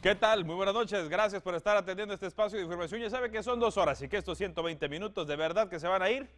¿Qué tal? Muy buenas noches. Gracias por estar atendiendo este espacio de información. Ya sabe que son 2 horas y que estos 120 minutos de verdad que se van a ir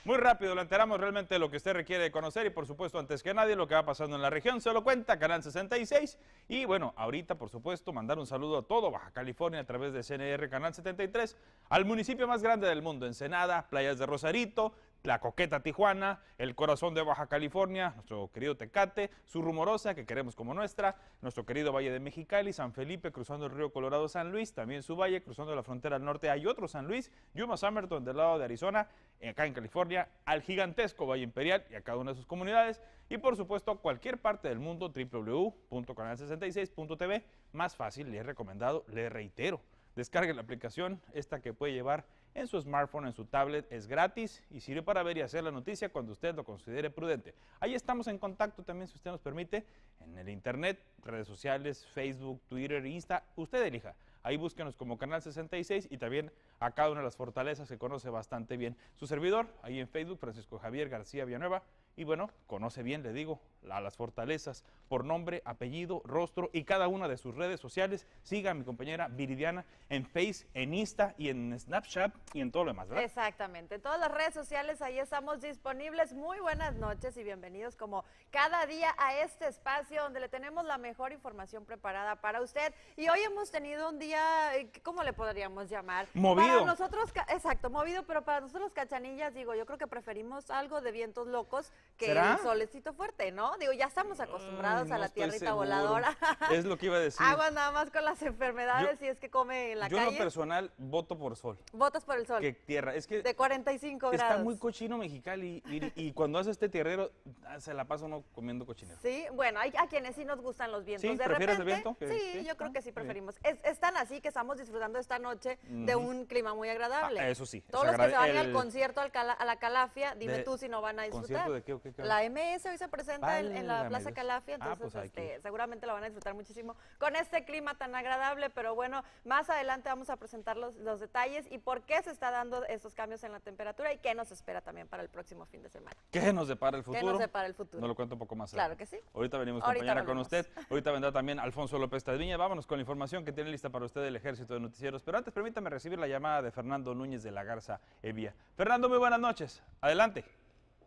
muy rápido. Le enteramos realmente de lo que usted requiere conocer y por supuesto antes que nadie lo que va pasando en la región. Se lo cuenta Canal 66 y bueno, ahorita por supuesto mandar un saludo a todo Baja California a través de CNR Canal 73, al municipio más grande del mundo, Ensenada, Playas de Rosarito, la coqueta Tijuana, el corazón de Baja California, nuestro querido Tecate, su Rumorosa, que queremos como nuestra, nuestro querido Valle de Mexicali, San Felipe, cruzando el río Colorado, San Luis, también su valle, cruzando la frontera al norte hay otro San Luis, Yuma, Summerton del lado de Arizona, acá en California, al gigantesco Valle Imperial y a cada una de sus comunidades, y por supuesto cualquier parte del mundo, www.canal66.tv, más fácil, le he recomendado, le reitero, descargue la aplicación, esta que puede llevar en su smartphone, en su tablet, es gratis y sirve para ver y hacer la noticia cuando usted lo considere prudente. Ahí estamos en contacto también, si usted nos permite, en el internet, redes sociales, Facebook, Twitter, Insta, usted elija. Ahí búsquenos como Canal 66 y también a cada una de las fortalezas que conoce bastante bien. Su servidor, ahí en Facebook, Francisco Javier García Villanueva. Y bueno, conoce bien, le digo, a las fortalezas por nombre, apellido, rostro y cada una de sus redes sociales. Siga a mi compañera Viridiana en Face, en Insta y en Snapchat y en todo lo demás, ¿verdad? Exactamente, en todas las redes sociales ahí estamos disponibles. Muy buenas noches y bienvenidos como cada día a este espacio donde le tenemos la mejor información preparada para usted. Y hoy hemos tenido un día, ¿cómo le podríamos llamar? Movido. Para nosotros, exacto, movido, pero para nosotros los cachanillas, digo, yo creo que preferimos algo de vientos locos que ¿Será? el solecito fuerte, ¿no? Digo, ya estamos acostumbrados No a la estoy tierrita seguro. voladora. Es lo que iba a decir. Aguas nada más con las enfermedades si es que come en la Yo en calle. lo personal voto por sol. Votos por el sol. Que tierra. Es que De 45 está grados. muy cochino Mexicali y cuando hace este tierrero se la pasa uno comiendo cochinero. Sí, bueno, hay a quienes sí nos gustan los vientos. ¿Sí? De ¿Prefieres repente, el viento? Sí, yo creo que sí preferimos. Es tan así que estamos disfrutando esta noche de un clima muy agradable. Eso sí. Todos los que se van al concierto a la Calafia, dime tú si no van a disfrutar. ¿Concierto de qué o qué? La MS hoy se presenta en la Plaza Calafia, entonces pues seguramente lo van a disfrutar muchísimo con este clima tan agradable, pero bueno, más adelante vamos a presentar los detalles y por qué se está dando estos cambios en la temperatura y qué nos espera también para el próximo fin de semana. ¿Qué nos depara el futuro? ¿Qué nos depara el futuro? Nos lo cuento un poco más Claro que sí. Ahorita venimos, Ahorita compañera, con volvemos. usted. Ahorita vendrá también Alfonso López Tadviña. Vámonos con la información que tiene lista para usted el Ejército de Noticieros. Pero antes, permítame recibir la llamada de Fernando Núñez de la Garza Evía. Fernando, muy buenas noches. Adelante.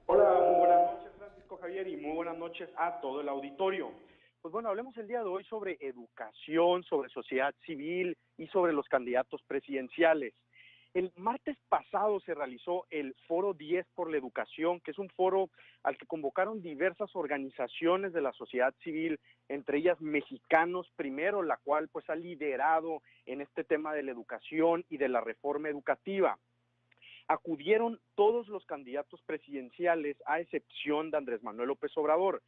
Hola, muy buenas noches, Francisco Javier, y muy buenas noches a todo el auditorio. Pues bueno, hablemos el día de hoy sobre educación, sobre sociedad civil y sobre los candidatos presidenciales. El martes pasado se realizó el Foro 10 por la Educación, que es un foro al que convocaron diversas organizaciones de la sociedad civil, entre ellas Mexicanos Primero, la cual pues ha liderado en este tema de la educación y de la reforma educativa. Acudieron todos los candidatos presidenciales, a excepción de Andrés Manuel López Obrador.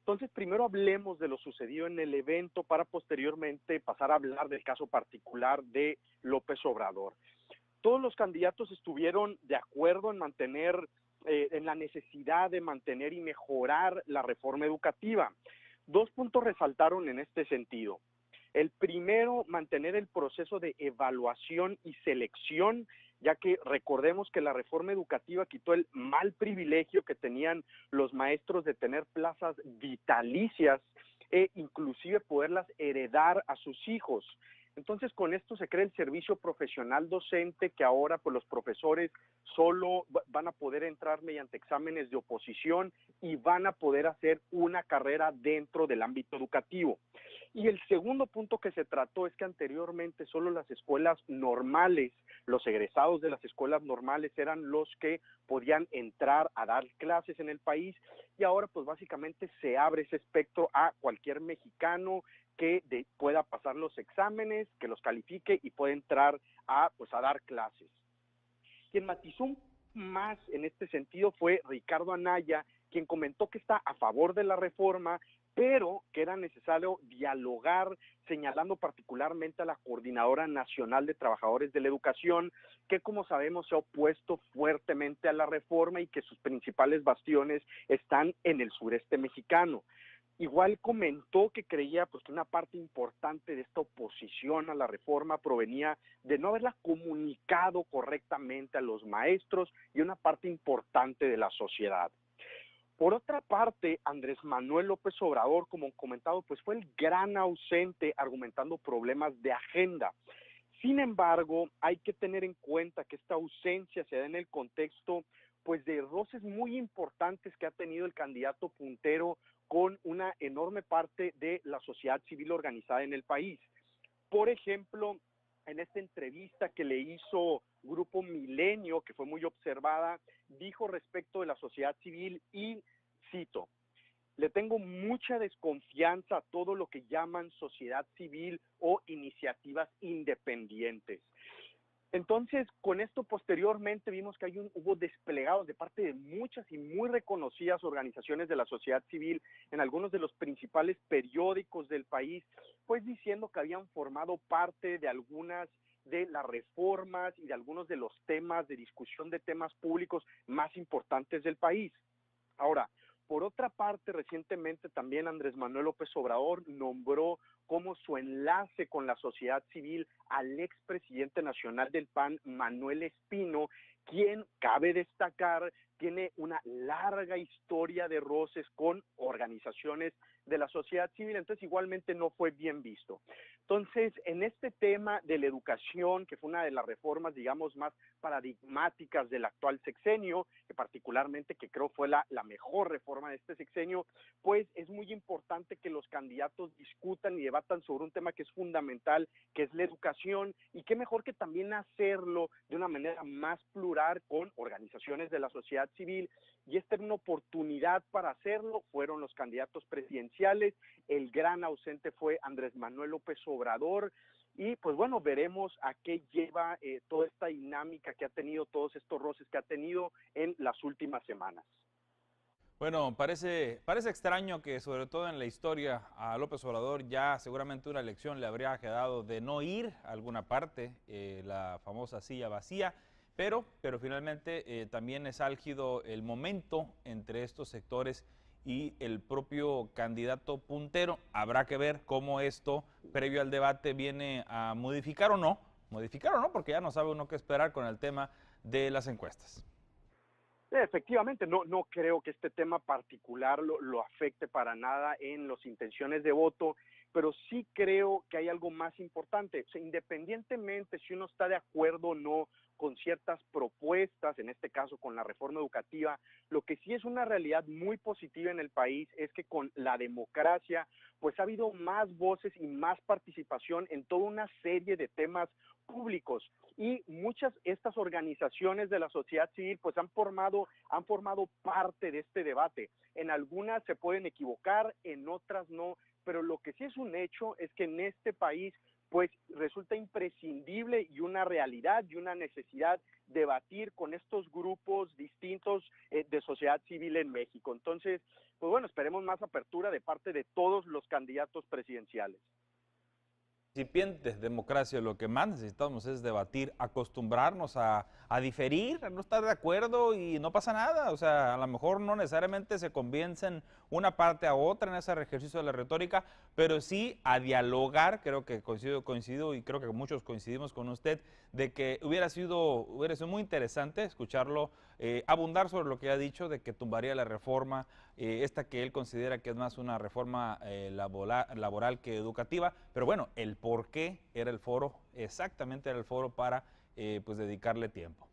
Entonces, primero hablemos de lo sucedido en el evento para posteriormente pasar a hablar del caso particular de López Obrador. Todos los candidatos estuvieron de acuerdo en en la necesidad de mantener y mejorar la reforma educativa. 2 puntos resaltaron en este sentido. El primero, mantener el proceso de evaluación y selección, ya que recordemos que la reforma educativa quitó el mal privilegio que tenían los maestros de tener plazas vitalicias e inclusive poderlas heredar a sus hijos. Entonces, con esto se crea el servicio profesional docente, que ahora pues los profesores solo van a poder entrar mediante exámenes de oposición y van a poder hacer una carrera dentro del ámbito educativo. Y el segundo punto que se trató es que anteriormente solo las escuelas normales, los egresados de las escuelas normales eran los que podían entrar a dar clases en el país, y ahora pues básicamente se abre ese espectro a cualquier mexicano que pueda pasar los exámenes, que los califique y pueda entrar a dar clases. Quien matizó más en este sentido fue Ricardo Anaya, quien comentó que está a favor de la reforma, pero que era necesario dialogar, señalando particularmente a la Coordinadora Nacional de Trabajadores de la Educación, que como sabemos se ha opuesto fuertemente a la reforma y que sus principales bastiones están en el sureste mexicano. Igual comentó que creía que una parte importante de esta oposición a la reforma provenía de no haberla comunicado correctamente a los maestros y una parte importante de la sociedad. Por otra parte, Andrés Manuel López Obrador, como comentado, pues fue el gran ausente argumentando problemas de agenda. Sin embargo, hay que tener en cuenta que esta ausencia se da en el contexto pues de roces muy importantes que ha tenido el candidato puntero con una enorme parte de la sociedad civil organizada en el país. Por ejemplo, en esta entrevista que le hizo Grupo Milenio, que fue muy observada, dijo respecto de la sociedad civil y cito: le tengo mucha desconfianza a todo lo que llaman sociedad civil o iniciativas independientes. Entonces, con esto posteriormente vimos que hubo desplegados de parte de muchas y muy reconocidas organizaciones de la sociedad civil en algunos de los principales periódicos del país, pues diciendo que habían formado parte de algunas de las reformas y de algunos de los temas de discusión de temas públicos más importantes del país. Ahora, por otra parte, recientemente también Andrés Manuel López Obrador nombró como su enlace con la sociedad civil al expresidente nacional del PAN, Manuel Espino, quien, cabe destacar, tiene una larga historia de roces con organizaciones de la sociedad civil, entonces igualmente no fue bien visto. Entonces, en este tema de la educación, que fue una de las reformas, digamos, más paradigmáticas del actual sexenio, que particularmente que creo fue la mejor reforma de este sexenio, pues es muy importante que los candidatos discutan y debatan sobre un tema que es fundamental, que es la educación, y qué mejor que también hacerlo de una manera más plural con organizaciones de la sociedad civil, y esta era una oportunidad para hacerlo. Fueron los candidatos presidenciales, el gran ausente fue Andrés Manuel López Obrador, y pues bueno, veremos a qué lleva toda esta dinámica que ha tenido, todos estos roces que ha tenido en las últimas semanas. Bueno, parece extraño que sobre todo en la historia a López Obrador ya seguramente una elección le habría quedado de no ir a alguna parte, la famosa silla vacía, pero finalmente también es álgido el momento entre estos sectores y el propio candidato puntero. Habrá que ver cómo esto, previo al debate, viene a modificar o no, porque ya no sabe uno qué esperar con el tema de las encuestas. Efectivamente, no creo que este tema particular lo afecte para nada en las intenciones de voto, pero sí creo que hay algo más importante. O sea, independientemente si uno está de acuerdo o no con ciertas propuestas, en este caso con la reforma educativa, lo que sí es una realidad muy positiva en el país es que con la democracia, pues ha habido más voces y más participación en toda una serie de temas públicos, y muchas estas organizaciones de la sociedad civil pues han formado parte de este debate. En algunas se pueden equivocar, en otras no, pero lo que sí es un hecho es que en este país pues resulta imprescindible y una realidad y una necesidad debatir con estos grupos distintos de sociedad civil en México. Entonces, pues bueno, esperemos más apertura de parte de todos los candidatos presidenciales. Incipiente democracia, lo que más necesitamos es debatir, acostumbrarnos a diferir, a no estar de acuerdo y no pasa nada. O sea, a lo mejor no necesariamente se convencen una parte a otra en ese ejercicio de la retórica, pero sí a dialogar. Creo que coincido y creo que muchos coincidimos con usted de que hubiera sido muy interesante escucharlo abundar sobre lo que ha dicho de que tumbaría la reforma, esta que él considera que es más una reforma laboral que educativa, pero bueno, el por qué era el foro, exactamente era el foro para pues dedicarle tiempo.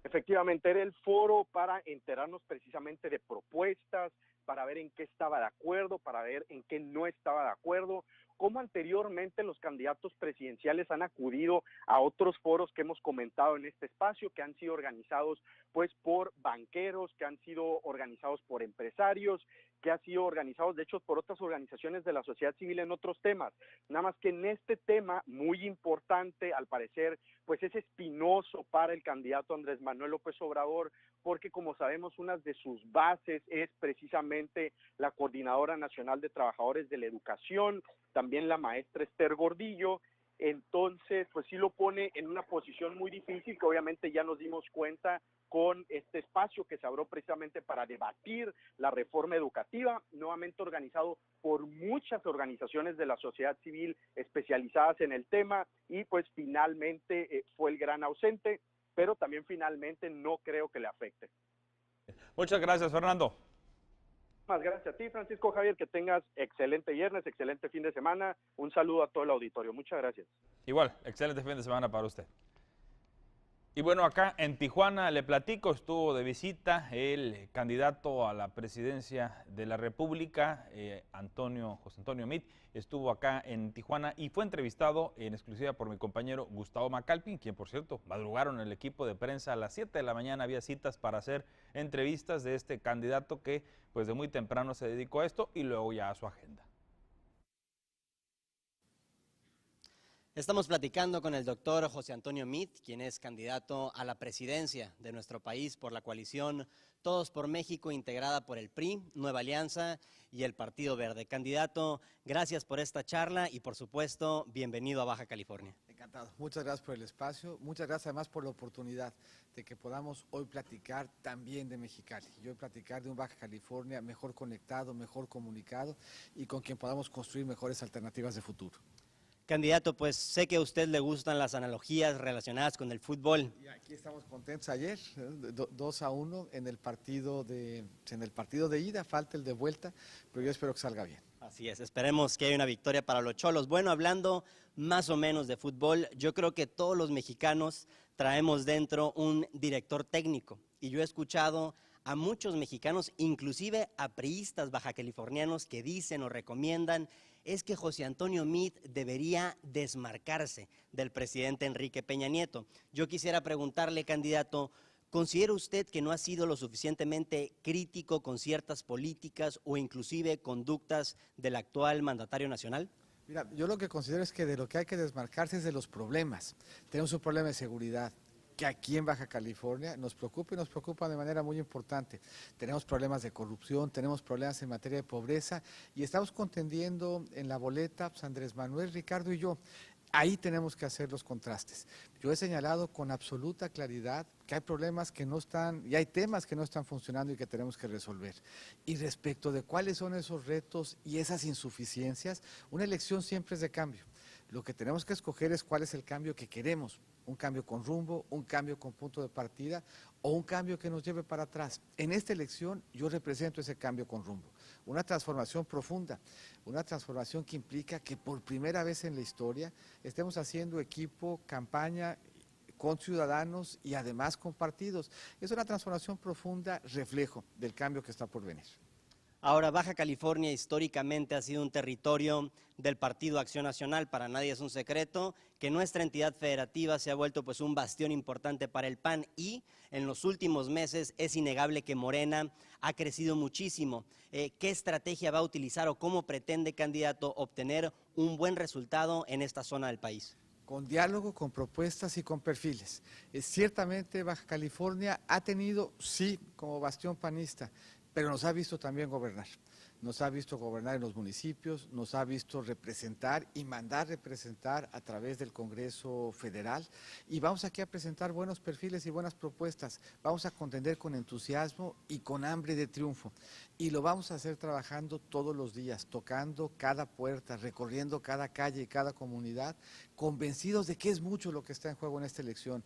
Efectivamente, era el foro para enterarnos precisamente de propuestas, para ver en qué estaba de acuerdo, para ver en qué no estaba de acuerdo, como anteriormente los candidatos presidenciales han acudido a otros foros que hemos comentado en este espacio, que han sido organizados pues por banqueros, que han sido organizados por empresarios, que han sido organizados de hecho por otras organizaciones de la sociedad civil en otros temas. Nada más que en este tema muy importante, al parecer, pues es espinoso para el candidato Andrés Manuel López Obrador, porque como sabemos, una de sus bases es precisamente la Coordinadora Nacional de Trabajadores de la Educación, también la maestra Esther Gordillo. Entonces, pues sí lo pone en una posición muy difícil, que obviamente ya nos dimos cuenta con este espacio que se abrió precisamente para debatir la reforma educativa, nuevamente organizado por muchas organizaciones de la sociedad civil especializadas en el tema, y pues finalmente fue el gran ausente, pero también finalmente no creo que le afecte. Muchas gracias, Fernando. Más gracias a ti, Francisco Javier, que tengas excelente viernes, excelente fin de semana. Un saludo a todo el auditorio. Muchas gracias. Igual, excelente fin de semana para usted. Y bueno, acá en Tijuana le platico, estuvo de visita el candidato a la presidencia de la República, José Antonio Meade, estuvo acá en Tijuana y fue entrevistado en exclusiva por mi compañero Gustavo Macalpin, quien por cierto madrugaron el equipo de prensa a las 7 de la mañana, había citas para hacer entrevistas de este candidato que pues de muy temprano se dedicó a esto y luego ya a su agenda. Estamos platicando con el doctor José Antonio Meade, quien es candidato a la presidencia de nuestro país por la coalición Todos por México, integrada por el PRI, Nueva Alianza y el Partido Verde. Candidato, gracias por esta charla y por supuesto, bienvenido a Baja California. Encantado. Muchas gracias por el espacio, muchas gracias además por la oportunidad de que podamos hoy platicar también de Mexicali y hoy platicar de un Baja California mejor conectado, mejor comunicado y con quien podamos construir mejores alternativas de futuro. Candidato, pues sé que a usted le gustan las analogías relacionadas con el fútbol. Y aquí estamos contentos ayer, 2-1 en el partido de ida, falta el de vuelta, pero yo espero que salga bien. Así es, esperemos que haya una victoria para los Cholos. Bueno, hablando más o menos de fútbol, yo creo que todos los mexicanos traemos dentro un director técnico y yo he escuchado a muchos mexicanos, inclusive a priistas bajacalifornianos que dicen o recomiendan es que José Antonio Meade debería desmarcarse del presidente Enrique Peña Nieto. Yo quisiera preguntarle, candidato, ¿considera usted que no ha sido lo suficientemente crítico con ciertas políticas o inclusive conductas del actual mandatario nacional? Mira, yo lo que considero es que de lo que hay que desmarcarse es de los problemas. Tenemos un problema de seguridad que aquí en Baja California nos preocupa y nos preocupa de manera muy importante. Tenemos problemas de corrupción, tenemos problemas en materia de pobreza y estamos contendiendo en la boleta pues, Andrés Manuel, Ricardo y yo. Ahí tenemos que hacer los contrastes. Yo he señalado con absoluta claridad que hay problemas que no están, y hay temas que no están funcionando y que tenemos que resolver. Y respecto de cuáles son esos retos y esas insuficiencias, una elección siempre es de cambio. Lo que tenemos que escoger es cuál es el cambio que queremos, un cambio con rumbo, un cambio con punto de partida o un cambio que nos lleve para atrás. En esta elección yo represento ese cambio con rumbo, una transformación profunda, una transformación que implica que por primera vez en la historia estemos haciendo equipo, campaña con ciudadanos y además con partidos. Es una transformación profunda, reflejo del cambio que está por venir. Ahora, Baja California históricamente ha sido un territorio del Partido Acción Nacional. Para nadie es un secreto que nuestra entidad federativa se ha vuelto pues un bastión importante para el PAN y en los últimos meses es innegable que Morena ha crecido muchísimo. ¿Qué estrategia va a utilizar o cómo pretende, candidato, obtener un buen resultado en esta zona del país? Con diálogo, con propuestas y con perfiles. Ciertamente Baja California ha tenido, sí, como bastión panista, pero nos ha visto también gobernar. Nos ha visto gobernar en los municipios, nos ha visto representar y mandar representar a través del Congreso Federal y vamos aquí a presentar buenos perfiles y buenas propuestas. Vamos a contender con entusiasmo y con hambre de triunfo y lo vamos a hacer trabajando todos los días, tocando cada puerta, recorriendo cada calle y cada comunidad, convencidos de que es mucho lo que está en juego en esta elección.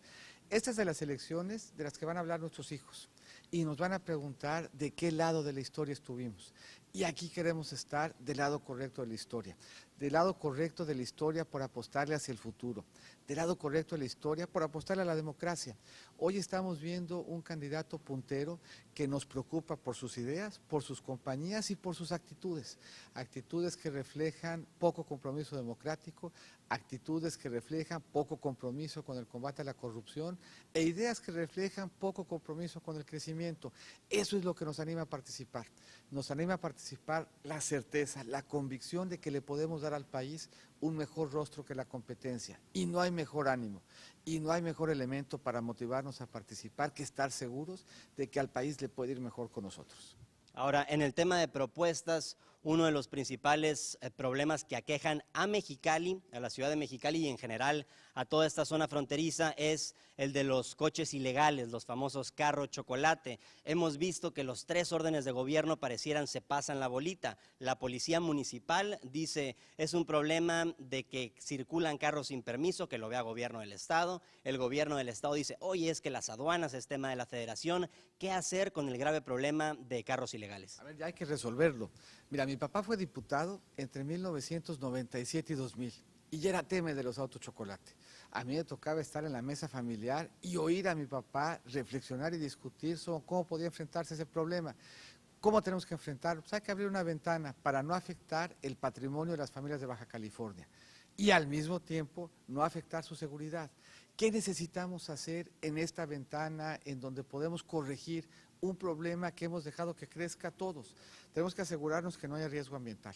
Estas de las elecciones de las que van a hablar nuestros hijos y nos van a preguntar de qué lado de la historia estuvimos. Y aquí queremos estar del lado correcto de la historia, del lado correcto de la historia por apostarle hacia el futuro, del lado correcto de la historia por apostarle a la democracia. Hoy estamos viendo un candidato puntero que nos preocupa por sus ideas, por sus compañías y por sus actitudes. Actitudes que reflejan poco compromiso democrático, actitudes que reflejan poco compromiso con el combate a la corrupción e ideas que reflejan poco compromiso con el crecimiento. Eso es lo que nos anima a participar. Nos anima a participar la certeza, la convicción de que le podemos dar al país un mejor rostro que la competencia. Y no hay mejor ánimo, y no hay mejor elemento para motivarnos a participar que estar seguros de que al país le puede ir mejor con nosotros. Ahora, en el tema de propuestas, Uno de los principales problemas que aquejan a Mexicali, a la ciudad de Mexicali y en general a toda esta zona fronteriza es el de los coches ilegales, los famosos carro chocolate. Hemos visto que los 3 órdenes de gobierno parecieran se pasan la bolita. La policía municipal dice es un problema de que circulan carros sin permiso, que lo vea gobierno del estado. El gobierno del estado dice, oye, es que las aduanas es tema de la federación. ¿Qué hacer con el grave problema de carros ilegales? A ver, ya hay que resolverlo. Mira, mi papá fue diputado entre 1997 y 2000 y ya era tema de los autos chocolate. A mí me tocaba estar en la mesa familiar y oír a mi papá reflexionar y discutir sobre cómo podía enfrentarse a ese problema. ¿Cómo tenemos que enfrentarlo? Pues hay que abrir una ventana para no afectar el patrimonio de las familias de Baja California y al mismo tiempo no afectar su seguridad. ¿Qué necesitamos hacer en esta ventana en donde podemos corregir un problema que hemos dejado que crezca a todos? Tenemos que asegurarnos que no haya riesgo ambiental,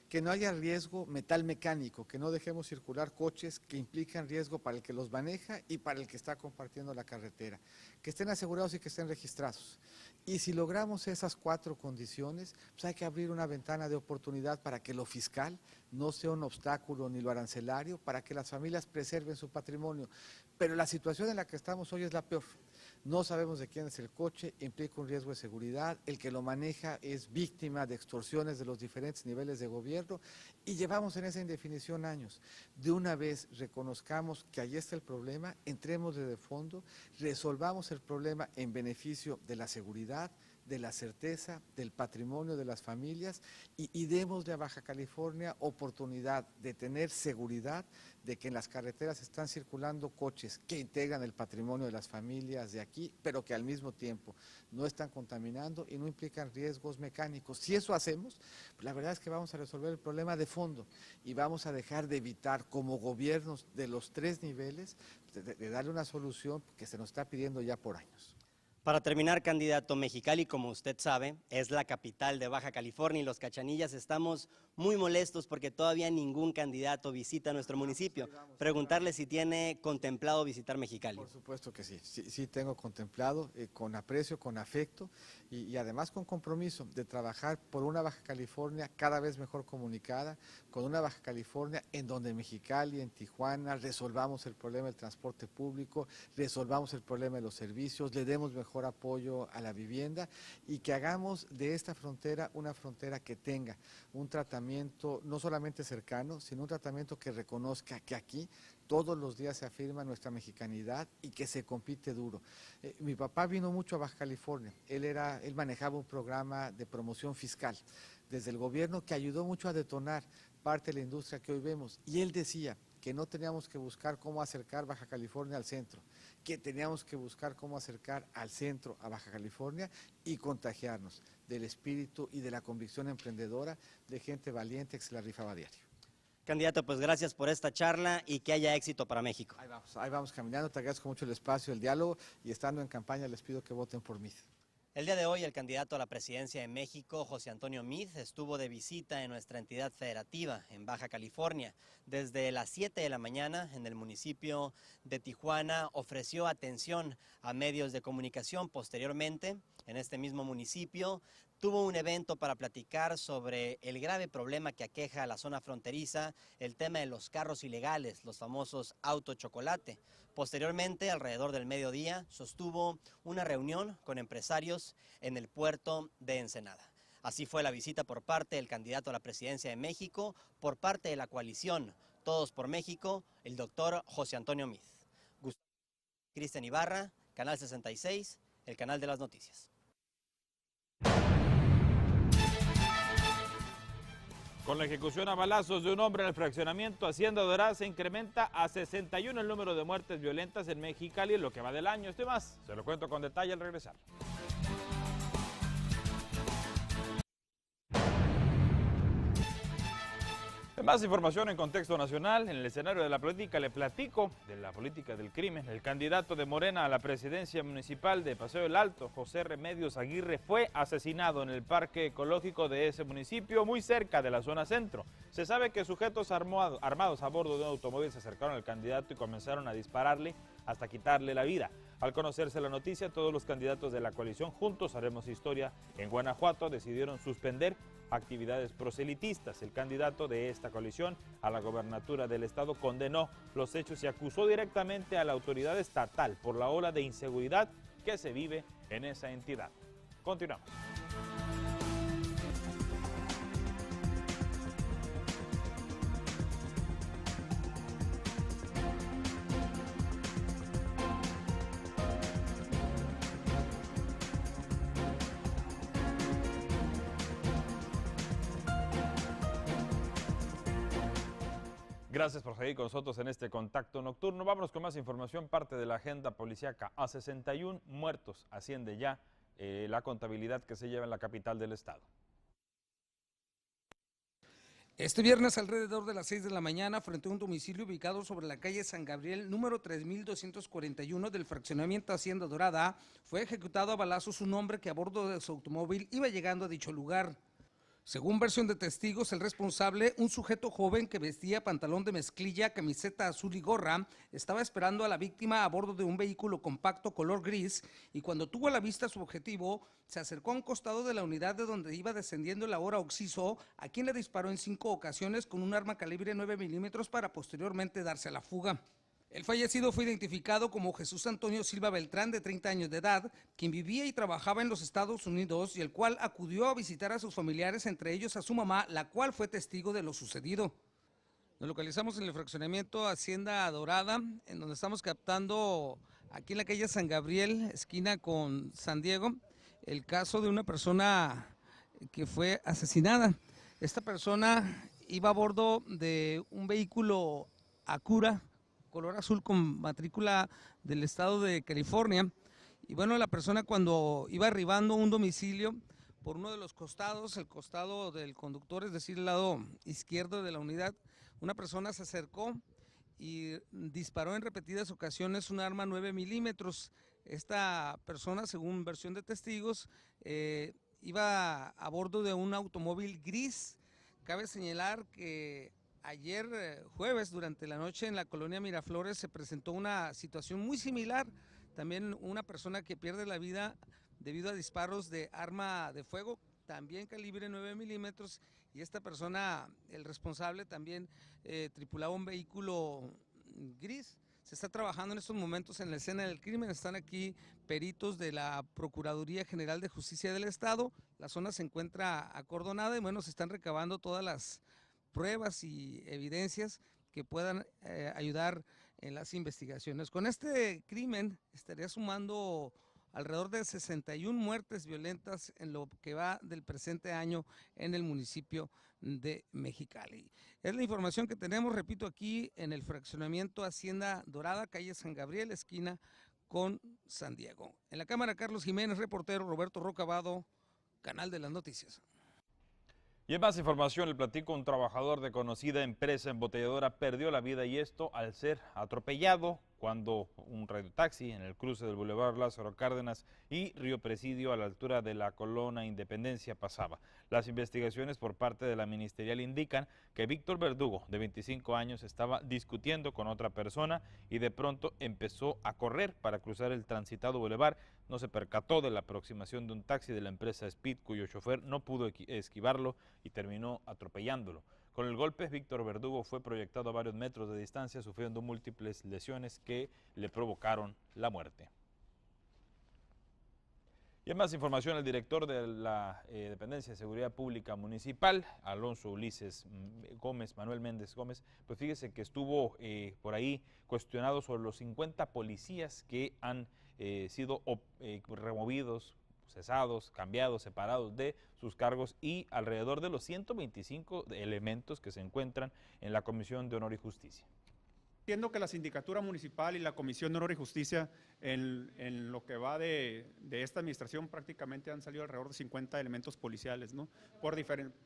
que no haya riesgo metal mecánico, que no dejemos circular coches que implican riesgo para el que los maneja y para el que está compartiendo la carretera, que estén asegurados y que estén registrados. Y si logramos esas 4 condiciones, pues hay que abrir una ventana de oportunidad para que lo fiscal no sea un obstáculo ni lo arancelario, para que las familias preserven su patrimonio. Pero la situación en la que estamos hoy es la peor. No sabemos de quién es el coche, implica un riesgo de seguridad, el que lo maneja es víctima de extorsiones de los diferentes niveles de gobierno y llevamos en esa indefinición años. De una vez reconozcamos que ahí está el problema, entremos de fondo, resolvamos el problema en beneficio de la seguridad, de la certeza, del patrimonio de las familias y démosle a Baja California oportunidad de tener seguridad de que en las carreteras están circulando coches que integran el patrimonio de las familias de aquí, pero que al mismo tiempo no están contaminando y no implican riesgos mecánicos. Si eso hacemos, pues la verdad es que vamos a resolver el problema de fondo y vamos a dejar de evitar como gobiernos de los 3 niveles de darle una solución que se nos está pidiendo ya por años. Para terminar, candidato, Mexicali, como usted sabe, es la capital de Baja California y los cachanillas estamos muy molestos porque todavía ningún candidato visita nuestro municipio. Preguntarle si tiene contemplado visitar Mexicali. Por supuesto que sí, sí tengo contemplado, con aprecio, con afecto y además con compromiso de trabajar por una Baja California cada vez mejor comunicada, con una Baja California en donde en Mexicali, en Tijuana, resolvamos el problema del transporte público, resolvamos el problema de los servicios, le demos mejor apoyo a la vivienda y que hagamos de esta frontera una frontera que tenga un tratamiento no solamente cercano, sino un tratamiento que reconozca que aquí todos los días se afirma nuestra mexicanidad y que se compite duro. Mi papá vino mucho a Baja California, él manejaba un programa de promoción fiscal desde el gobierno que ayudó mucho a detonar parte de la industria que hoy vemos y él decía que no teníamos que buscar cómo acercar Baja California al centro, que teníamos que buscar cómo acercar al centro a Baja California y contagiarnos del espíritu y de la convicción emprendedora de gente valiente que se la rifaba a diario. Candidato, pues gracias por esta charla y que haya éxito para México. Ahí vamos caminando, te agradezco mucho el espacio, el diálogo y estando en campaña les pido que voten por mí. El día de hoy el candidato a la presidencia de México, José Antonio Meade, estuvo de visita en nuestra entidad federativa en Baja California. Desde las 7 de la mañana en el municipio de Tijuana ofreció atención a medios de comunicación. Posteriormente, en este mismo municipio, tuvo un evento para platicar sobre el grave problema que aqueja a la zona fronteriza, el tema de los carros ilegales, los famosos autos chocolate. Posteriormente, alrededor del mediodía, sostuvo una reunión con empresarios en el puerto de Ensenada. Así fue la visita por parte del candidato a la presidencia de México, por parte de la coalición Todos por México, el doctor José Antonio Meade. Cristian Ibarra, Canal 66, el canal de las noticias. Con la ejecución a balazos de un hombre en el fraccionamiento Hacienda Dorada se incrementa a 61 el número de muertes violentas en Mexicali en lo que va del año. Esto y más, se lo cuento con detalle al regresar. Más información en contexto nacional. En el escenario de la política le platico de la política del crimen. El candidato de Morena a la presidencia municipal de Paseo del Alto, José Remedios Aguirre, fue asesinado en el parque ecológico de ese municipio, muy cerca de la zona centro. Se sabe que sujetos armados a bordo de un automóvil se acercaron al candidato y comenzaron a dispararle hasta quitarle la vida. Al conocerse la noticia, todos los candidatos de la coalición Juntos Haremos Historia en Guanajuato decidieron suspender actividades proselitistas. El candidato de esta coalición a la gobernatura del estado condenó los hechos y acusó directamente a la autoridad estatal por la ola de inseguridad que se vive en esa entidad. Continuamos. Gracias por seguir con nosotros en este contacto nocturno. Vámonos con más información, parte de la agenda policíaca. A 61 muertos asciende ya la contabilidad que se lleva en la capital del estado. Este viernes alrededor de las 6 de la mañana, frente a un domicilio ubicado sobre la calle San Gabriel, número 3241 del fraccionamiento Hacienda Dorada, fue ejecutado a balazos un hombre que a bordo de su automóvil iba llegando a dicho lugar. Según versión de testigos, el responsable, un sujeto joven que vestía pantalón de mezclilla, camiseta azul y gorra, estaba esperando a la víctima a bordo de un vehículo compacto color gris y cuando tuvo a la vista su objetivo, se acercó a un costado de la unidad de donde iba descendiendo el ahora occiso, a quien le disparó en 5 ocasiones con un arma calibre 9 milímetros para posteriormente darse a la fuga. El fallecido fue identificado como Jesús Antonio Silva Beltrán, de 30 años de edad, quien vivía y trabajaba en los Estados Unidos y el cual acudió a visitar a sus familiares, entre ellos a su mamá, la cual fue testigo de lo sucedido. Nos localizamos en el fraccionamiento Hacienda Dorada, en donde estamos captando aquí en la calle San Gabriel, esquina con San Diego, el caso de una persona que fue asesinada. Esta persona iba a bordo de un vehículo Acura, color azul con matrícula del estado de California. Y bueno, la persona cuando iba arribando a un domicilio por uno de los costados, el costado del conductor, es decir, el lado izquierdo de la unidad, una persona se acercó y disparó en repetidas ocasiones un arma 9 milímetros. Esta persona, según versión de testigos, iba a bordo de un automóvil gris. Cabe señalar que ayer jueves, durante la noche en la colonia Miraflores, se presentó una situación muy similar. También una persona que pierde la vida debido a disparos de arma de fuego, también calibre 9 milímetros, y esta persona, el responsable, también tripulaba un vehículo gris. Se está trabajando en estos momentos en la escena del crimen, están aquí peritos de la Procuraduría General de Justicia del Estado, la zona se encuentra acordonada y bueno, se están recabando todas las pruebas y evidencias que puedan ayudar en las investigaciones. Con este crimen estaría sumando alrededor de 61 muertes violentas en lo que va del presente año en el municipio de Mexicali. Es la información que tenemos, repito, aquí en el fraccionamiento Hacienda Dorada, calle San Gabriel, esquina con San Diego. En la cámara, Carlos Jiménez, reportero Roberto Rocabado, Canal de las Noticias. Y en más información, el platico, un trabajador de conocida empresa embotelladora perdió la vida y esto al ser atropellado cuando un radiotaxi en el cruce del Boulevard Lázaro Cárdenas y Río Presidio a la altura de la Colonia Independencia pasaba. Las investigaciones por parte de la ministerial indican que Víctor Verdugo, de 25 años, estaba discutiendo con otra persona y de pronto empezó a correr para cruzar el transitado bulevar. No se percató de la aproximación de un taxi de la empresa Speed, cuyo chofer no pudo esquivarlo y terminó atropellándolo. Con el golpe, Víctor Verdugo fue proyectado a varios metros de distancia, sufriendo múltiples lesiones que le provocaron la muerte. Y en más información, el director de la Dependencia de Seguridad Pública Municipal, Alonso Ulises Gómez, Manuel Méndez Gómez, pues fíjese que estuvo por ahí cuestionado sobre los 50 policías que han sido removidos, cesados, cambiados, separados de sus cargos y alrededor de los 125 elementos que se encuentran en la Comisión de Honor y Justicia. Entiendo que la Sindicatura Municipal y la Comisión de Honor y Justicia en lo que va de esta administración prácticamente han salido alrededor de 50 elementos policiales, ¿no?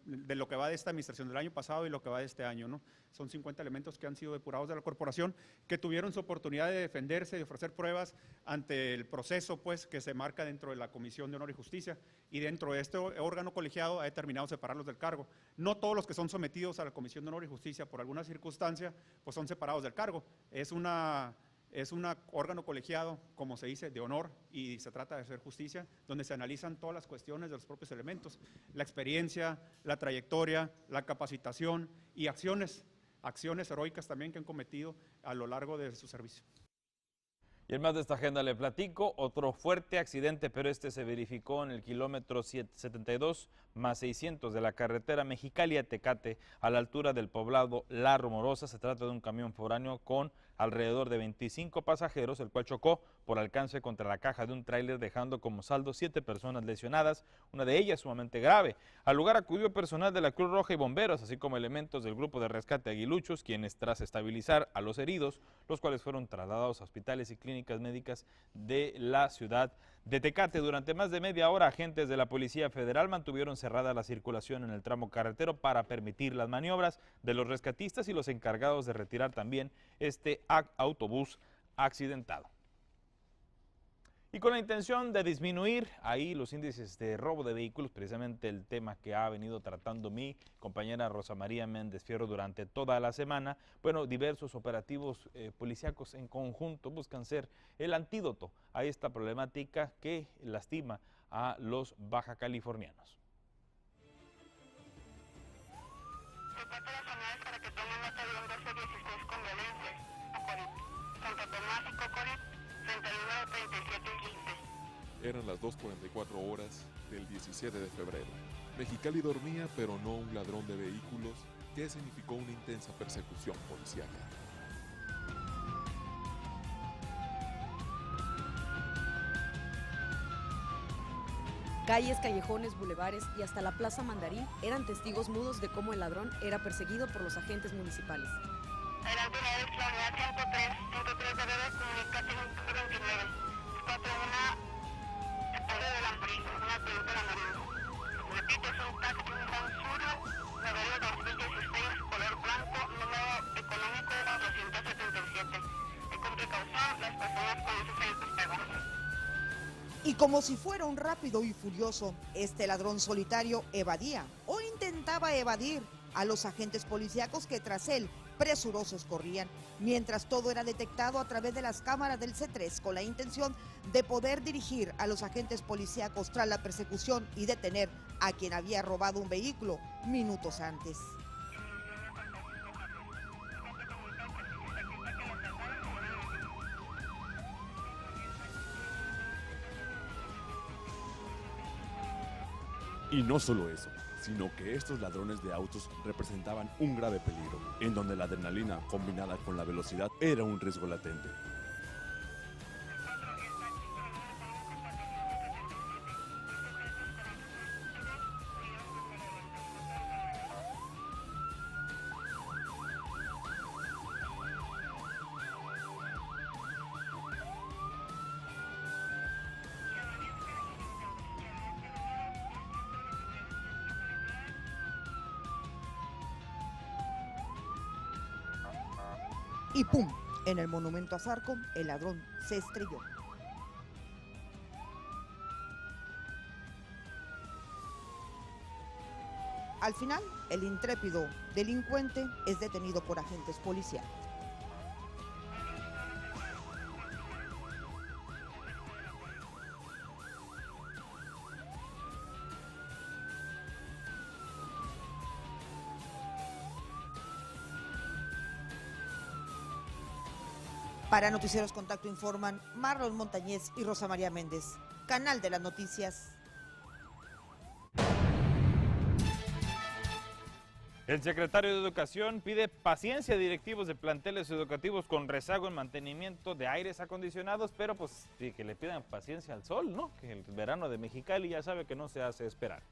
De lo que va de esta administración del año pasado y lo que va de este año, ¿no? Son 50 elementos que han sido depurados de la corporación, que tuvieron su oportunidad de defenderse, de ofrecer pruebas ante el proceso pues que se marca dentro de la Comisión de Honor y Justicia, y dentro de este órgano colegiado ha determinado separarlos del cargo. No todos los que son sometidos a la Comisión de Honor y Justicia por alguna circunstancia pues son separados del cargo. Es una Es un órgano colegiado, como se dice, de honor, y se trata de hacer justicia, donde se analizan todas las cuestiones de los propios elementos, la experiencia, la trayectoria, la capacitación y acciones heroicas también que han cometido a lo largo de su servicio. Y en más de esta agenda le platico, otro fuerte accidente, pero este se verificó en el kilómetro 72 más 600 de la carretera Mexicali a Tecate, a la altura del poblado La Rumorosa. Se trata de un camión foráneo con alrededor de 25 pasajeros, el cual chocó por alcance contra la caja de un tráiler, dejando como saldo 7 personas lesionadas, una de ellas sumamente grave. Al lugar acudió personal de la Cruz Roja y bomberos, así como elementos del grupo de rescate Aguiluchos, quienes tras estabilizar a los heridos, los cuales fueron trasladados a hospitales y clínicas médicas de la ciudad de Tecate. Durante más de media hora, agentes de la Policía Federal mantuvieron cerrada la circulación en el tramo carretero para permitir las maniobras de los rescatistas y los encargados de retirar también este autobús accidentado. Y con la intención de disminuir ahí los índices de robo de vehículos, precisamente el tema que ha venido tratando mi compañera Rosa María Méndez Fierro durante toda la semana, bueno, diversos operativos policíacos en conjunto buscan ser el antídoto a esta problemática que lastima a los bajacalifornianos. Eran las 2:44 horas del 17 de febrero. Mexicali dormía, pero no un ladrón de vehículos, que significó una intensa persecución policíaca. Calles, callejones, bulevares y hasta la Plaza Mandarín eran testigos mudos de cómo el ladrón era perseguido por los agentes municipales. Adelante, la unidad 103 de Bebé, comunicación 29, 41, de Lambrín, una pregunta de Lambrín. Repito, es un taxi, un Gran Sur, modelo 2016, color blanco, número económico 277. Con precaución, las personas con sus vehículos pegados. Y como si fuera un rápido y furioso, este ladrón solitario evadía o intentaba evadir a los agentes policíacos que tras él presurosos corrían, mientras todo era detectado a través de las cámaras del C3 con la intención de poder dirigir a los agentes policíacos tras la persecución y detener a quien había robado un vehículo minutos antes. Y no solo eso, sino que estos ladrones de autos representaban un grave peligro, en donde la adrenalina combinada con la velocidad era un riesgo latente. Y ¡pum! En el monumento a Zarco, el ladrón se estrelló. Al final, el intrépido delincuente es detenido por agentes policiales. Para Noticieros Contacto informan Marlon Montañez y Rosa María Méndez. Canal de las Noticias. El secretario de Educación pide paciencia a directivos de planteles educativos con rezago en mantenimiento de aires acondicionados, pero pues sí, que le pidan paciencia al sol, ¿no? Que el verano de Mexicali ya sabe que no se hace esperar.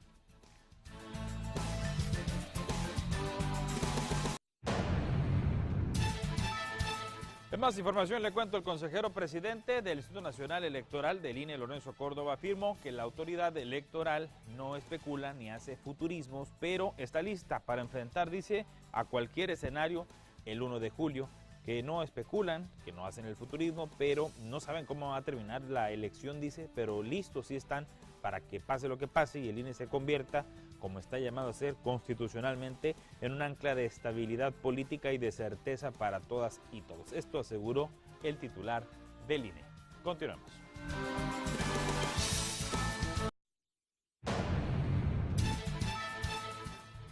En más información le cuento, el consejero presidente del Instituto Nacional Electoral del INE, Lorenzo Córdoba, afirmó que la autoridad electoral no especula ni hace futurismos, pero está lista para enfrentar, dice, a cualquier escenario el 1 de julio, que no especulan, que no hacen el futurismo, pero no saben cómo va a terminar la elección, dice, pero listos sí están para que pase lo que pase y el INE se convierta como está llamado a ser constitucionalmente, en un ancla de estabilidad política y de certeza para todas y todos. Esto aseguró el titular del INE. Continuamos.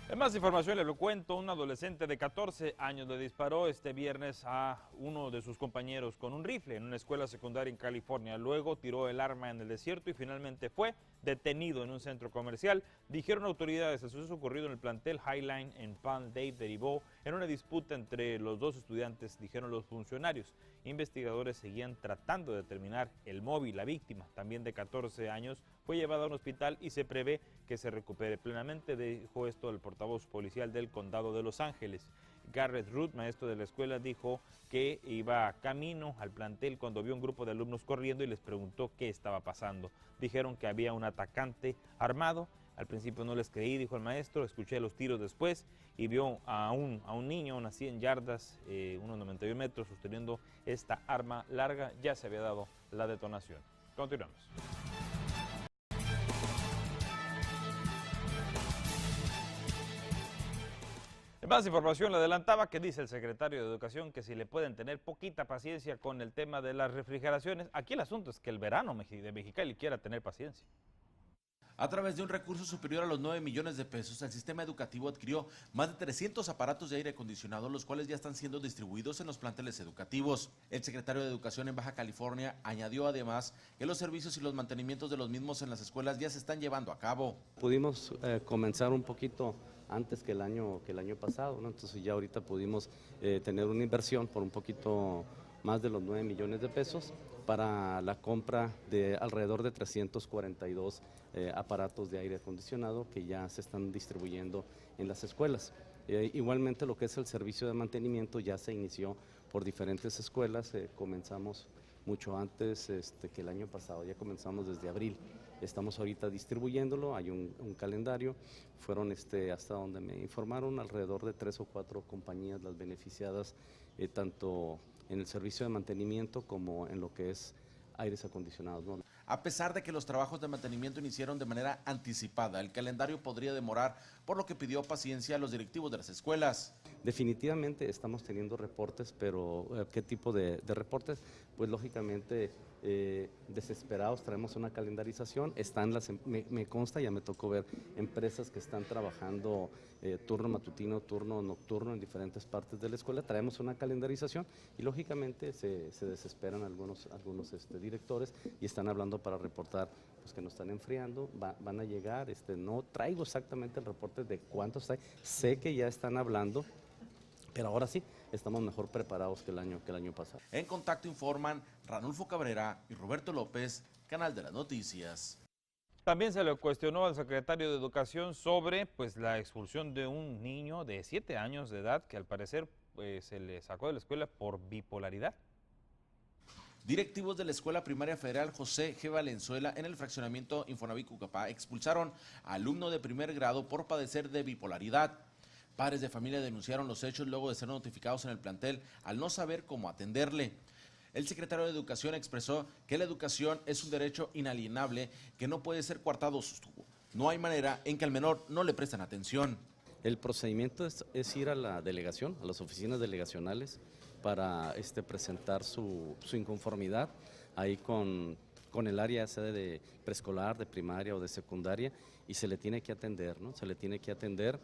En más información les lo cuento, un adolescente de 14 años le disparó este viernes a uno de sus compañeros con un rifle en una escuela secundaria en California. Luego tiró el arma en el desierto y finalmente fue detenido en un centro comercial. Dijeron autoridades, el suceso ocurrido en el plantel Highline en Palm Dave derivó en una disputa entre los dos estudiantes, dijeron los funcionarios. Investigadores seguían tratando de determinar el móvil. La víctima, también de 14 años, fue llevada a un hospital y se prevé que se recupere plenamente, dijo esto el portavoz policial del condado de Los Ángeles. Garrett Root, maestro de la escuela, dijo que iba camino al plantel cuando vio un grupo de alumnos corriendo y les preguntó qué estaba pasando. Dijeron que había un atacante armado. Al principio no les creí, dijo el maestro, escuché los tiros después y vio a un niño a unas 100 yardas, unos 91 metros, sosteniendo esta arma larga. Ya se había dado la detonación. Continuamos. Más información le adelantaba que dice el secretario de Educación que si le pueden tener poquita paciencia con el tema de las refrigeraciones. Aquí el asunto es que el verano de Mexicali quiera tener paciencia. A través de un recurso superior a los 9 millones de pesos, el sistema educativo adquirió más de 300 aparatos de aire acondicionado, los cuales ya están siendo distribuidos en los planteles educativos. El secretario de Educación en Baja California añadió además que los servicios y los mantenimientos de los mismos en las escuelas ya se están llevando a cabo. Pudimos comenzar un poquito antes que el año pasado, ¿no? Entonces ya ahorita pudimos tener una inversión por un poquito más de los 9 millones de pesos para la compra de alrededor de 342 aparatos de aire acondicionado que ya se están distribuyendo en las escuelas. Igualmente lo que es el servicio de mantenimiento ya se inició por diferentes escuelas, comenzamos mucho antes que el año pasado, ya comenzamos desde abril. Estamos ahorita distribuyéndolo, hay un calendario, fueron hasta donde me informaron alrededor de 3 o 4 compañías las beneficiadas, tanto en el servicio de mantenimiento como en lo que es aires acondicionados, ¿no? A pesar de que los trabajos de mantenimiento iniciaron de manera anticipada, el calendario podría demorar, por lo que pidió paciencia a los directivos de las escuelas. Definitivamente estamos teniendo reportes, pero ¿qué tipo de reportes? Pues lógicamente desesperados, traemos una calendarización, me consta, ya me tocó ver empresas que están trabajando turno matutino, turno nocturno en diferentes partes de la escuela, traemos una calendarización y lógicamente se desesperan algunos directores y están hablando para reportar pues, que nos están enfriando, van a llegar, no traigo exactamente el reporte de cuántos hay, sé que ya están hablando, pero ahora sí, estamos mejor preparados que el año pasado. En Contacto informan Ranulfo Cabrera y Roberto López, Canal de las Noticias. También se le cuestionó al secretario de Educación sobre la expulsión de un niño de 7 años de edad que al parecer se le sacó de la escuela por bipolaridad. Directivos de la Escuela Primaria Federal José G. Valenzuela en el fraccionamiento Infonavit Cucapá expulsaron a alumno de primer grado por padecer de bipolaridad. Padres de familia denunciaron los hechos luego de ser notificados en el plantel al no saber cómo atenderle. El secretario de Educación expresó que la educación es un derecho inalienable que no puede ser coartado. No hay manera en que al menor no le presten atención. El procedimiento es ir a la delegación, a las oficinas delegacionales, para presentar su inconformidad ahí con el área sede de preescolar, de primaria o de secundaria, y se le tiene que atender, ¿no? Se le tiene que atender.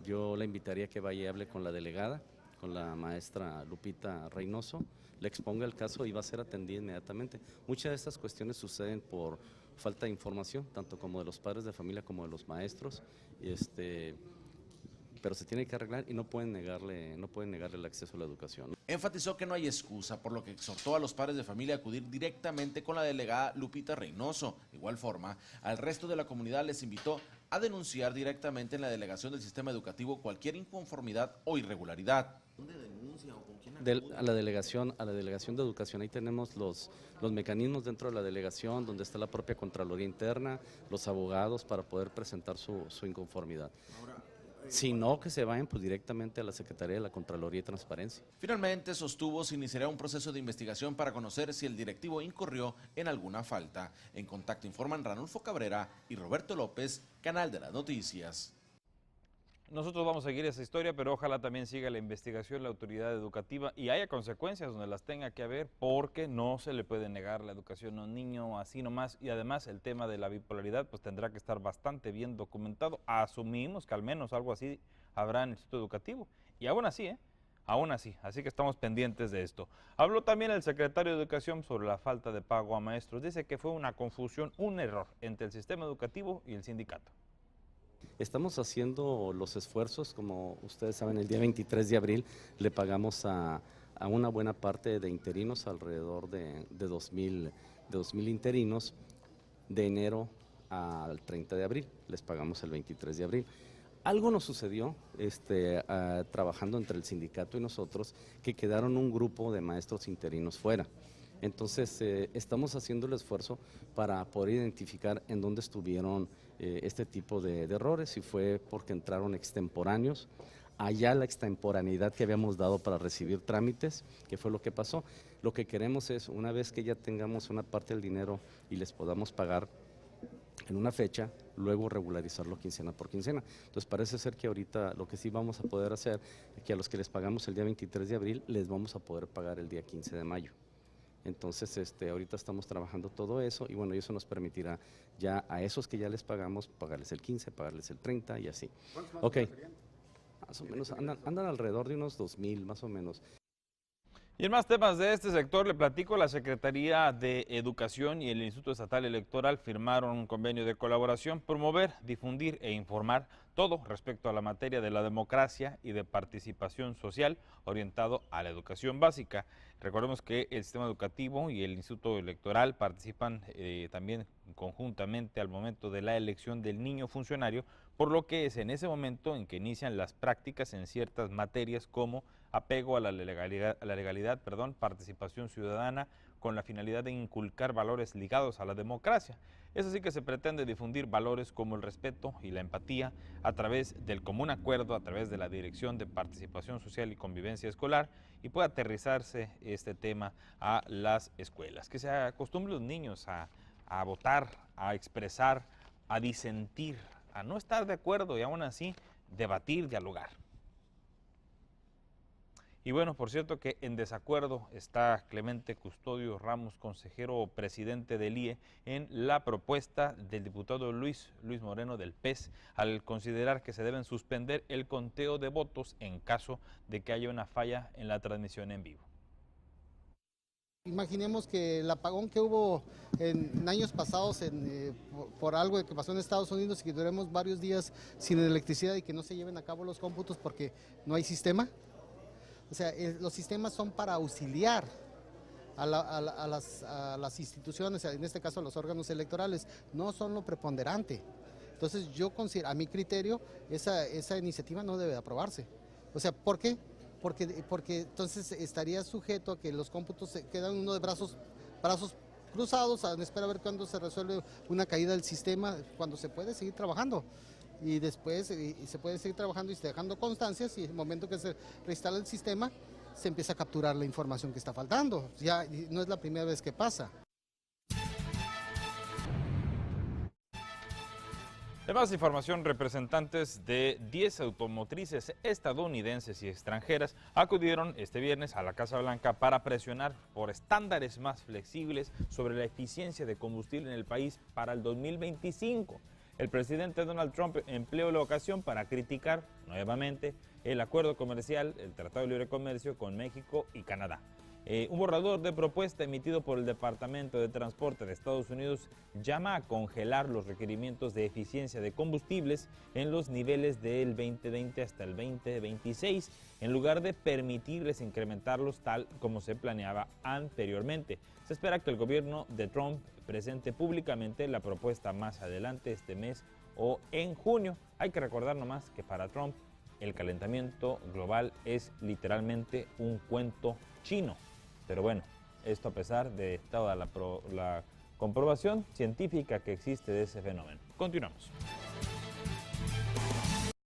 Yo la invitaría a que vaya y hable con la delegada, con la maestra Lupita Reynoso, le exponga el caso y va a ser atendida inmediatamente. Muchas de estas cuestiones suceden por falta de información, tanto como de los padres de familia como de los maestros, pero se tiene que arreglar y no pueden negarle el acceso a la educación. Enfatizó que no hay excusa, por lo que exhortó a los padres de familia a acudir directamente con la delegada Lupita Reynoso. De igual forma, al resto de la comunidad les invitó a denunciar directamente en la delegación del sistema educativo cualquier inconformidad o irregularidad. ¿Dónde denuncia o con quién acude? A la delegación de educación, ahí tenemos los mecanismos dentro de la delegación, donde está la propia Contraloría Interna, los abogados para poder presentar su inconformidad. Ahora, Si no, que se vayan pues directamente a la Secretaría de la Contraloría y Transparencia. Finalmente, sostuvo, se iniciará un proceso de investigación para conocer si el directivo incurrió en alguna falta. En Contacto informan Ranulfo Cabrera y Roberto López, Canal de las Noticias. Nosotros vamos a seguir esa historia, pero ojalá también siga la investigación, la autoridad educativa y haya consecuencias donde las tenga que haber, porque no se le puede negar la educación a un niño así nomás. Y además el tema de la bipolaridad pues tendrá que estar bastante bien documentado. Asumimos que al menos algo así habrá en el instituto educativo. Y aún así, aún así que estamos pendientes de esto. Habló también el secretario de Educación sobre la falta de pago a maestros. Dice que fue una confusión, un error entre el sistema educativo y el sindicato. Estamos haciendo los esfuerzos, como ustedes saben, el día 23 de abril le pagamos a una buena parte de interinos, alrededor de 2,000 interinos, de enero al 30 de abril, les pagamos el 23 de abril. Algo nos sucedió trabajando entre el sindicato y nosotros, que quedaron un grupo de maestros interinos fuera. Entonces, estamos haciendo el esfuerzo para poder identificar en dónde estuvieron este tipo de errores, si fue porque entraron extemporáneos, allá la extemporaneidad que habíamos dado para recibir trámites, que fue lo que pasó. Lo que queremos es, una vez que ya tengamos una parte del dinero y les podamos pagar en una fecha, luego regularizarlo quincena por quincena. Entonces parece ser que ahorita lo que sí vamos a poder hacer es que a los que les pagamos el día 23 de abril, les vamos a poder pagar el día 15 de mayo. Entonces, ahorita estamos trabajando todo eso y bueno, eso nos permitirá ya a esos que ya les pagamos, pagarles el 15, pagarles el 30 y así. Ok, más o menos, andan alrededor de unos 2,000 más o menos. Y en más temas de este sector, le platico, la Secretaría de Educación y el Instituto Estatal Electoral firmaron un convenio de colaboración, promover, difundir e informar todo respecto a la materia de la democracia y de participación social orientado a la educación básica. Recordemos que el sistema educativo y el Instituto Electoral participan también conjuntamente al momento de la elección del niño funcionario, por lo que es en ese momento en que inician las prácticas en ciertas materias como apego a la legalidad, participación ciudadana, con la finalidad de inculcar valores ligados a la democracia. Es así que se pretende difundir valores como el respeto y la empatía a través del común acuerdo, a través de la Dirección de Participación Social y Convivencia Escolar, y puede aterrizarse este tema a las escuelas. Que se acostumbren los niños a votar, a expresar, a disentir, a no estar de acuerdo y aún así debatir, dialogar. Y bueno, por cierto que en desacuerdo está Clemente Custodio Ramos, consejero presidente del IE, en la propuesta del diputado Luis Moreno del PES, al considerar que se deben suspender el conteo de votos en caso de que haya una falla en la transmisión en vivo. Imaginemos que el apagón que hubo en años pasados por algo que pasó en Estados Unidos y que duremos varios días sin electricidad y que no se lleven a cabo los cómputos porque no hay sistema. O sea, los sistemas son para auxiliar a las instituciones, en este caso a los órganos electorales, no son lo preponderante. Entonces yo considero, a mi criterio, esa iniciativa no debe aprobarse. O sea, ¿por qué? Porque entonces estaría sujeto a que los cómputos se quedan uno de brazos cruzados, a espera a ver cuándo se resuelve una caída del sistema, cuando se puede seguir trabajando. Y después se puede seguir trabajando y dejando constancias, y en el momento que se reinstala el sistema se empieza a capturar la información que está faltando. Ya no es la primera vez que pasa. De más información, representantes de 10 automotrices estadounidenses y extranjeras acudieron este viernes a la Casa Blanca para presionar por estándares más flexibles sobre la eficiencia de combustible en el país para el 2025. El presidente Donald Trump empleó la ocasión para criticar nuevamente el acuerdo comercial, el Tratado de Libre Comercio con México y Canadá. Un borrador de propuesta emitido por el Departamento de Transporte de Estados Unidos llama a congelar los requerimientos de eficiencia de combustibles en los niveles del 2020 hasta el 2026, en lugar de permitirles incrementarlos tal como se planeaba anteriormente. Se espera que el gobierno de Trump presente públicamente la propuesta más adelante este mes o en junio. Hay que recordar nomás que para Trump el calentamiento global es literalmente un cuento chino. Pero bueno, esto a pesar de toda la comprobación científica que existe de ese fenómeno. Continuamos.